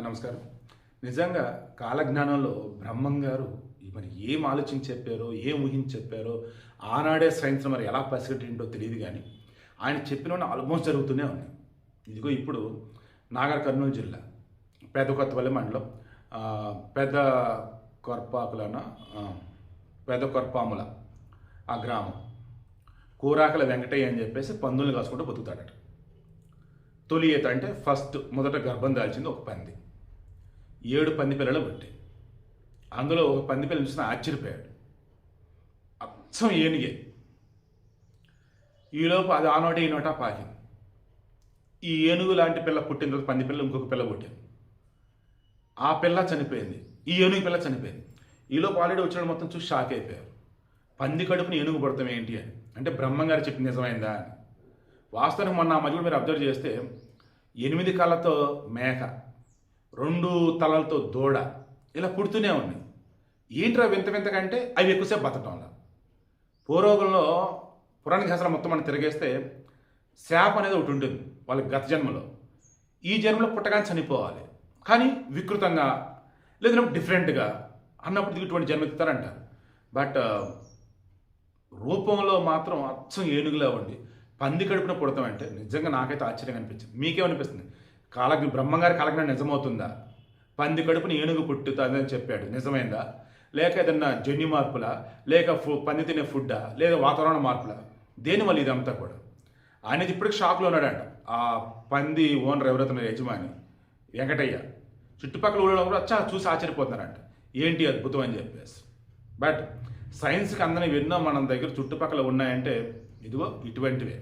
నమస్కారం. నిజంగా కాలజ్ఞానంలో బ్రహ్మం గారు మరి ఏం ఆలోచించి చెప్పారో, ఏం ఊహించి చెప్పారో, ఆనాడే సైన్స్ మరి ఎలా పసిగట్టింటో తెలియదు కానీ, ఆయన చెప్పినవన్నీ ఆల్మోస్ట్ జరుగుతూనే ఉన్నాయి. ఇదిగో ఇప్పుడు నాగర్ కర్నూలు జిల్లా పెద్ద కొత్తపల్లి మండలం పెద్ద కొర్పాకులన పెద్ద కొర్పాముల ఆ గ్రామం కూరాకల వెంకటయ్య అని చెప్పేసి పందుల్ని కాసుకుంటూ బతుకుతాడట. తొలి ఈత అంటే మొదట గర్భం దాల్చింది ఒక పంది. 7 పంది పిల్లలు పుట్టాయి. అందులో ఒక పంది పిల్లలు చూసిన ఆశ్చర్యపోయాడు. అచ్చం ఏనుగే. ఈలోపు అది ఆ నోట ఈ నోట పాకింది. ఈ ఏనుగు లాంటి పిల్ల పుట్టిన తర్వాత పంది పిల్ల ఇంకొక పిల్ల పుట్టింది. ఆ పిల్ల చనిపోయింది, ఈ ఏనుగు పిల్ల చనిపోయింది. ఈలోపు ఆల్రెడీ వచ్చిన మొత్తం చూసి షాక్ అయిపోయారు. పంది కడుపుని ఏనుగు పుడతాం ఏంటి అని. అంటే బ్రహ్మంగారు చెప్పి నిజమైందా అని. వాస్తవానికి మొన్న ఆ మధ్యలో మీరు అబ్జర్వ్ చేస్తే 8 కళ్ళతో మేక, 2 తలలతో దూడ ఇలా పుడుతూనే ఉన్నాయి. ఏంట్రా వింత వింత కంటే అవి ఎక్కువసేపు బతకడం వల్ల. పూర్వకంలో పురాణిక శాస్త్రం మొత్తం మనం తిరిగేస్తే శాప అనేది ఒకటి ఉంటుంది వాళ్ళకి గత జన్మలో. ఈ జన్మలో పుట్టగానే చనిపోవాలి, కానీ వికృతంగా లేదా డిఫరెంట్గా అన్నప్పుడు ఇటువంటి జన్మెత్తారంటారు. బట్ రూపంలో మాత్రం అచ్చం ఏనుగులా ఉండి పంది కడుపున పుడతామంటే నిజంగా నాకైతే ఆశ్చర్యంగా అనిపించింది. మీకేమనిపిస్తుంది? బ్రహ్మంగారి కాలజ్ఞానం నిజమవుతుందా? పంది కడుపుని ఏనుగు పుట్టుతుందని చెప్పాడు, నిజమైందా? లేక ఏదన్నా జన్యు మార్పులా, లేక పంది తినే ఫుడ్డా, లేదా వాతావరణ మార్పులా? దేనివల్ల ఇదంతా కూడా అనేది ఇప్పటికి షాక్లో ఉన్నాడంట. ఆ పంది ఓనర్ ఎవరైతే యజమాని వెంకటయ్య, చుట్టుపక్కల ఊళ్ళో కూడా వచ్చా చూసి ఆశ్చర్యపోతున్నారంట, ఏంటి అద్భుతం అని చెప్పేసి. బట్ సైన్స్కి అందని ఎన్నో మన దగ్గర చుట్టుపక్కల ఉన్నాయంటే ఇదిగో ఇటువంటివే.